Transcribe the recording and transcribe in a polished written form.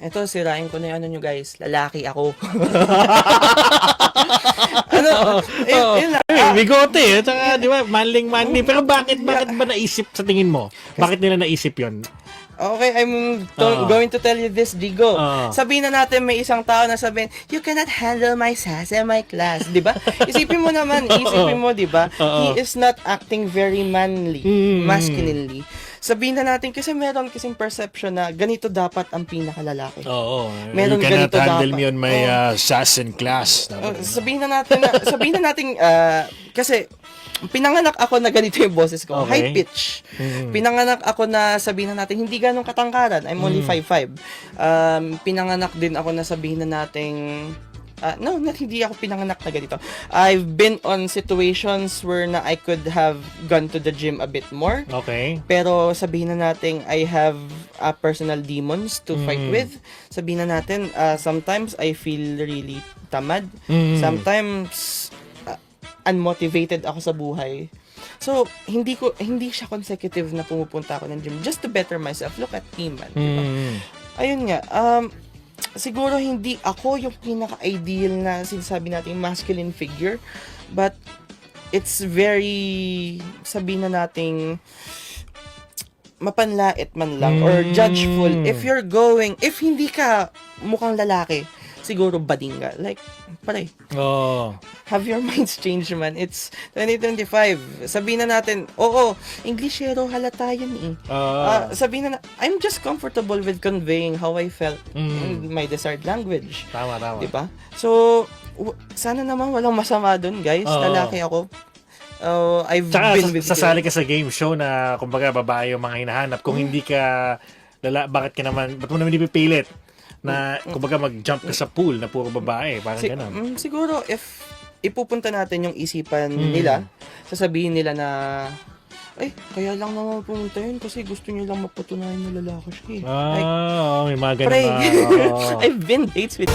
Ito, sirain ko na yung ano nyo guys. Lalaki ako. Ano? Yun lang. Bigote eh. Tsaka, di ba, manling-manly. Pero bakit ba naisip sa tingin mo? Bakit nila naisip yon? Okay, going to tell you this, Digo. Sabihin na natin may isang tao na sabihin, you cannot handle my sass and my class. Di ba? Isipin mo naman, di ba? He is not acting very manly, masculinely. Sabihin na natin, kasi meron kasing perception na ganito dapat ang pinakalalaki. Oo. Meron You cannot ganito handle dapat. me on my sass and class. Sabihin na natin, kasi pinanganak ako na ganito yung boses ko. Okay. High pitch. Pinanganak ako na sabihin na natin, hindi ganong katangkaran. I'm only 5'5". Pinanganak din ako na sabihin na natin, hindi ako pinanganak na ganito. I've been on situations where na I could have gone to the gym a bit more. Okay. Pero sabihin na natin, I have personal demons to fight with. Sabihin na natin, sometimes I feel really tamad. Sometimes, unmotivated ako sa buhay. So, hindi siya consecutive na pumupunta ako ng gym just to better myself. Look at me, man. Diba? Ayun nga, siguro hindi ako yung pinaka-ideal na sinasabi natin masculine figure, but it's very, sabihin na nating mapanlait man lang or judgeful. If hindi ka mukhang lalaki, siguro bading ka. Like, pare. Have your minds changed, man. It's 2025. Sabihin na natin, Englishero halata yan eh. Sabihin na, I'm just comfortable with conveying how I felt in my desired language. Tama. Diba? So, sana naman walang masama dun, guys. Lalaki ako. I've been with sasali ka sa game show na, kumbaga, babae yung mga hinahanap. Kung hindi ka, ba't mo naman ipipilit? Na, kumbaga, mag-jump ka sa pool na puro babae, parang gano'n. Siguro, if ipupunta natin yung isipan nila, sasabihin nila na, kaya lang naman pumunta yun kasi gusto niyo lang mapatunayan na lalaki siya eh. May mga ganun na. I've been dates with